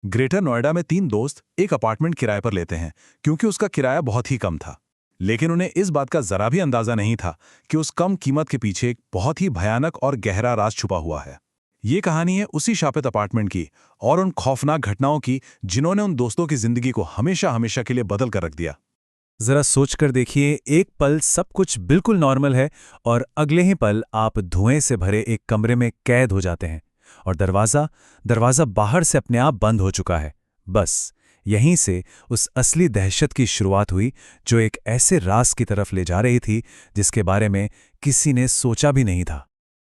Greater Noida में 3 दोस्त एक अपार्टमेंट किराए पर लेते हैं क्योंकि उसका किराया बहुत ही कम था। लेकिन उन्हें इस बात का जरा भी अंदाजा नहीं था कि उस कम कीमत के पीछे एक बहुत ही भयानक और गहरा राज छुपा हुआ है। ये कहानी है उसी शापित अपार्टमेंट की और उन खौफनाक घटनाओं की जिन्होंने उन दोस्तों की जिंदगी को हमेशा हमेशा के लिए बदल कर रख दिया। जरा सोचकर देखिए, एक पल सब कुछ बिल्कुल नॉर्मल है और अगले ही पल आप धुएं से भरे एक कमरे में कैद हो जाते हैं और दरवाजा दरवाजा बाहर से अपने आप बंद हो चुका है। बस यहीं से उस असली दहशत की शुरुआत हुई जो एक ऐसे राज की तरफ ले जा रही थी जिसके बारे में किसी ने सोचा भी नहीं था।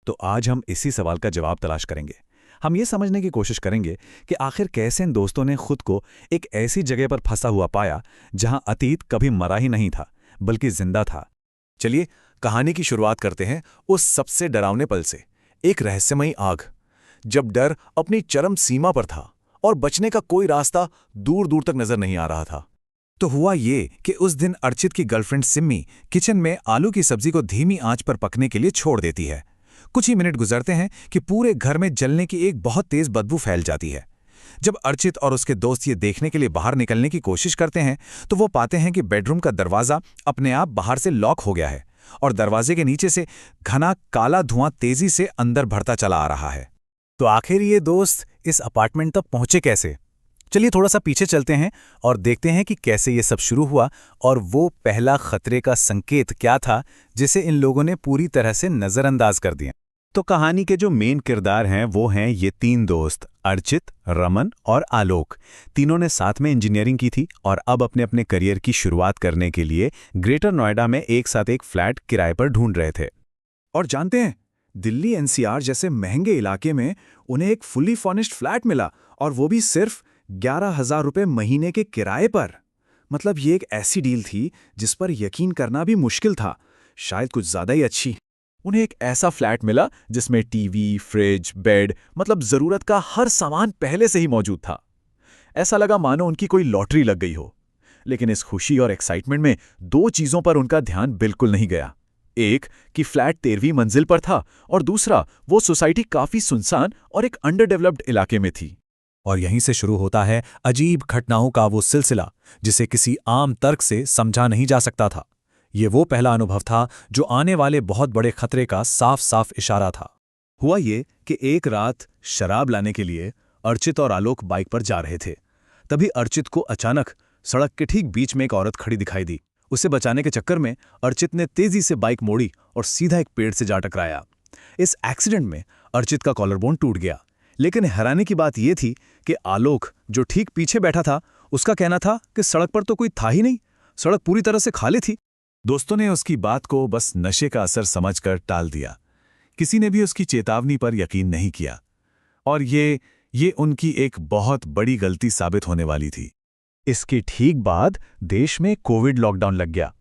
तो आज हम इसी सवाल का जवाब तलाश करेंगे। हम ये समझने की कोशिश करेंगे कि आखिर कैसे इन दोस्तों ने खुद को एक ऐसी जगह पर फंसा हुआ पाया जहां अतीत कभी मरा ही नहीं था बल्कि जिंदा था। चलिए कहानी की शुरुआत करते हैं उस सबसे डरावने पल से, एक रहस्यमयी आग, जब डर अपनी चरम सीमा पर था और बचने का कोई रास्ता दूर दूर तक नजर नहीं आ रहा था। तो हुआ ये कि उस दिन अर्चित की गर्लफ्रेंड सिम्मी किचन में आलू की सब्जी को धीमी आंच पर पकने के लिए छोड़ देती है। कुछ ही मिनट गुजरते हैं कि पूरे घर में जलने की एक बहुत तेज बदबू फैल जाती है। जब अर्चित और उसके दोस्त ये देखने के लिए बाहर निकलने की कोशिश करते हैं तो वो पाते हैं कि बेडरूम का दरवाजा अपने आप बाहर से लॉक हो गया है और दरवाजे के नीचे से घना काला धुआं तेजी से अंदर बढ़ता चला आ रहा है। तो आखिर ये दोस्त इस अपार्टमेंट तक पहुंचे कैसे? चलिए थोड़ा सा पीछे चलते हैं और देखते हैं कि कैसे ये सब शुरू हुआ और वो पहला खतरे का संकेत क्या था जिसे इन लोगों ने पूरी तरह से नजरअंदाज कर दिया। तो कहानी के जो मेन किरदार हैं वो हैं ये 3 दोस्त, अर्चित, रमन और आलोक। तीनों ने साथ में इंजीनियरिंग की थी और अब अपने अपने करियर की शुरुआत करने के लिए ग्रेटर नोएडा में एक साथ एक फ्लैट किराए पर ढूंढ रहे थे। और जानते हैं, दिल्ली एनसीआर जैसे महंगे इलाके में उन्हें एक फुली फर्निश्ड फ्लैट मिला और वो भी सिर्फ 11,000 रुपये महीने के किराए पर। मतलब ये एक ऐसी डील थी जिस पर यकीन करना भी मुश्किल था, शायद कुछ ज्यादा ही अच्छी। उन्हें एक ऐसा फ्लैट मिला जिसमें टीवी, फ्रिज, बेड, मतलब जरूरत का हर सामान पहले से ही मौजूद था। ऐसा लगा मानो उनकी कोई लॉटरी लग गई हो। लेकिन इस खुशी और एक्साइटमेंट में 2 चीजों पर उनका ध्यान बिल्कुल नहीं गया। एक कि फ्लैट 13वीं मंजिल पर था और दूसरा वो सोसाइटी काफी सुनसान और एक अंडर डेवलप्ड इलाके में थी। और यहीं से शुरू होता है अजीब घटनाओं का वो सिलसिला जिसे किसी आम तर्क से समझा नहीं जा सकता था। ये वो पहला अनुभव था जो आने वाले बहुत बड़े खतरे का साफ साफ इशारा था। हुआ ये कि एक रात शराब लाने के लिए अर्चित और आलोक बाइक पर जा रहे थे। तभी अर्चित को अचानक सड़क के ठीक बीच में एक औरत खड़ी दिखाई दी। उसे बचाने के चक्कर में अर्चित ने तेजी से बाइक मोड़ी और सीधा एक पेड़ से जा टकराया। इस एक्सीडेंट में अर्चित का कॉलरबोन टूट गया। लेकिन हैरानी की बात यह थी कि आलोक, जो ठीक पीछे बैठा था, उसका कहना था कि सड़क पर तो कोई था ही नहीं, सड़क पूरी तरह से खाली थी। दोस्तों ने उसकी बात को बस नशे का असर समझकर टाल दिया। किसी ने भी उसकी चेतावनी पर यकीन नहीं किया और ये उनकी एक बहुत बड़ी गलती साबित होने वाली थी। इसके ठीक बाद देश में कोविड लॉकडाउन लग गया।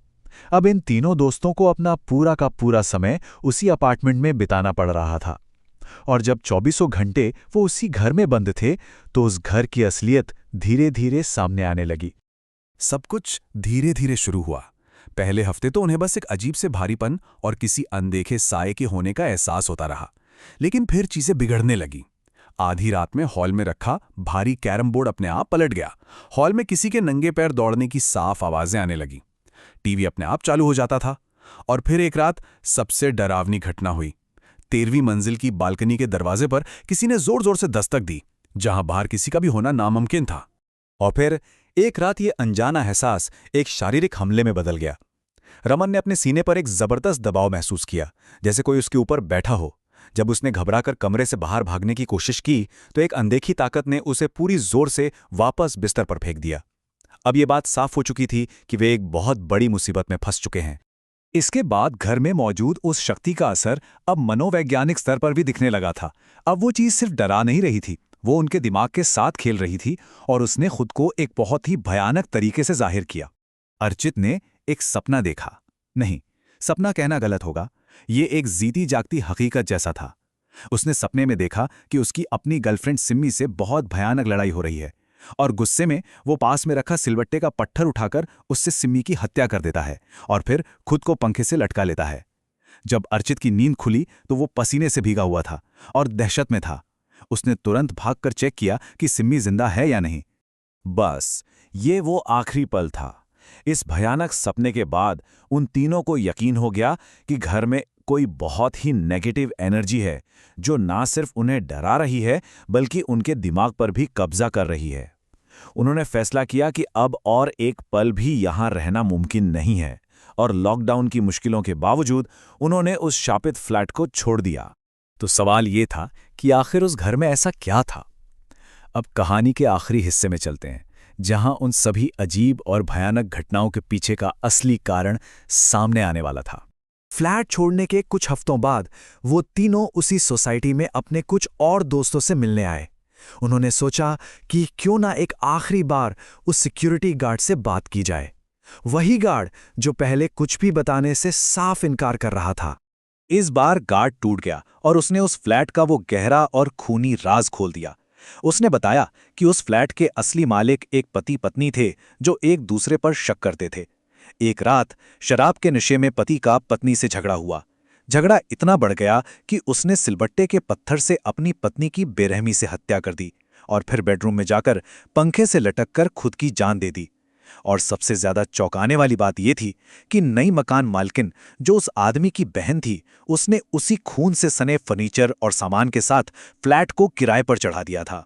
अब इन तीनों दोस्तों को अपना पूरा का पूरा समय उसी अपार्टमेंट में बिताना पड़ रहा था और जब 24 घंटे वो उसी घर में बंद थे तो उस घर की असलियत धीरे धीरे सामने आने लगी। सब कुछ धीरे धीरे शुरू हुआ। पहले हफ्ते तो उन्हें बस एक अजीब से भारीपन और किसी अनदेखे साये के होने का एहसास होता रहा, लेकिन फिर चीजें बिगड़ने लगी। आधी रात में हॉल में रखा भारी कैरम बोर्ड अपने आप पलट गया। हॉल में किसी के नंगे पैर दौड़ने की साफ आवाजें आने लगी। टीवी अपने आप चालू हो जाता था। और फिर एक रात सबसे डरावनी घटना हुई। 13वीं मंजिल की बालकनी के दरवाजे पर किसी ने जोर जोर से दस्तक दी, जहां बाहर किसी का भी होना नामुमकिन था। और फिर एक रात ये अनजाना एहसास एक शारीरिक हमले में बदल गया। रमन ने अपने सीने पर एक जबरदस्त दबाव महसूस किया, जैसे कोई उसके ऊपर बैठा हो। जब उसने घबराकर कमरे से बाहर भागने की कोशिश की तो एक अनदेखी ताकत ने उसे पूरी जोर से वापस बिस्तर पर फेंक दिया। अब ये बात साफ हो चुकी थी कि वे एक बहुत बड़ी मुसीबत में फंस चुके हैं। इसके बाद घर में मौजूद उस शक्ति का असर अब मनोवैज्ञानिक स्तर पर भी दिखने लगा था। अब वो चीज सिर्फ डरा नहीं रही थी, वो उनके दिमाग के साथ खेल रही थी और उसने खुद को एक बहुत ही भयानक तरीके से जाहिर किया। अर्चित ने एक सपना देखा। नहीं, सपना कहना गलत होगा, ये एक जीती जागती हकीकत जैसा था। उसने सपने में देखा कि उसकी अपनी गर्लफ्रेंड सिम्मी से बहुत भयानक लड़ाई हो रही है और गुस्से में वो पास में रखा सिलवट्टे का पत्थर उठाकर उससे सिम्मी की हत्या कर देता है और फिर खुद को पंखे से लटका लेता है। जब अर्चित की नींद खुली तो वो पसीने से भीगा हुआ था और दहशत में था। उसने तुरंत भागकर चेक किया कि सिम्मी जिंदा है या नहीं। बस ये वो आखिरी पल था। इस भयानक सपने के बाद उन तीनों को यकीन हो गया कि घर में कोई बहुत ही नेगेटिव एनर्जी है जो ना सिर्फ उन्हें डरा रही है बल्कि उनके दिमाग पर भी कब्जा कर रही है। उन्होंने फैसला किया कि अब और एक पल भी यहां रहना मुमकिन नहीं है और लॉकडाउन की मुश्किलों के बावजूद उन्होंने उस शापित फ्लैट को छोड़ दिया। तो सवाल ये था कि आखिर उस घर में ऐसा क्या था। अब कहानी के आखिरी हिस्से में चलते हैं, जहां उन सभी अजीब और भयानक घटनाओं के पीछे का असली कारण सामने आने वाला था। फ्लैट छोड़ने के कुछ हफ्तों बाद वो तीनों उसी सोसाइटी में अपने कुछ और दोस्तों से मिलने आए। उन्होंने सोचा कि क्यों ना एक आखिरी बार उस सिक्योरिटी गार्ड से बात की जाए, वही गार्ड जो पहले कुछ भी बताने से साफ इनकार कर रहा था। इस बार गार्ड टूट गया और उसने उस फ्लैट का वो गहरा और खूनी राज खोल दिया। उसने बताया कि उस फ्लैट के असली मालिक एक पति पत्नी थे जो एक दूसरे पर शक करते थे। एक रात शराब के नशे में पति का पत्नी से झगड़ा हुआ। झगड़ा इतना बढ़ गया कि उसने सिलबट्टे के पत्थर से अपनी पत्नी की बेरहमी से हत्या कर दी और फिर बेडरूम में जाकर पंखे से लटककर खुद की जान दे दी। और सबसे ज्यादा चौंकाने वाली बात यह थी कि नई मकान मालकिन जो उस आदमी की बहन थी, उसने उसी खून से सने फर्नीचर और सामान के साथ फ्लैट को किराए पर चढ़ा दिया था।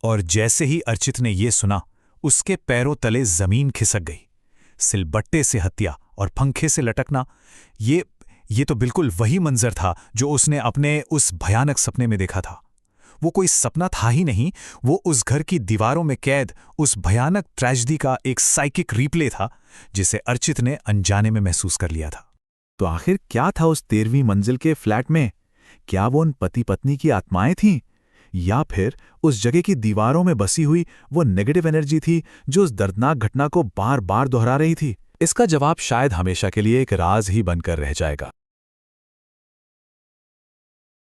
और जैसे ही अर्चित ने यह सुना, उसके पैरों तले जमीन खिसक गई। सिलबट्टे से हत्या और पंखे से लटकना, ये तो बिल्कुल वही मंजर था जो उसने अपने उस भयानक सपने में देखा था। वो कोई सपना था ही नहीं, वो उस घर की दीवारों में कैद उस भयानक ट्रेजेडी का एक साइकिक रिप्ले था जिसे अर्चित ने अनजाने में महसूस कर लिया था। तो आखिर क्या था उस 13वीं मंजिल के फ्लैट में? क्या वो उन पति पत्नी की आत्माएं थीं, या फिर उस जगह की दीवारों में बसी हुई वो नेगेटिव एनर्जी थी जो उस दर्दनाक घटना को बार बार दोहरा रही थी? इसका जवाब शायद हमेशा के लिए एक राज ही बनकर रह जाएगा।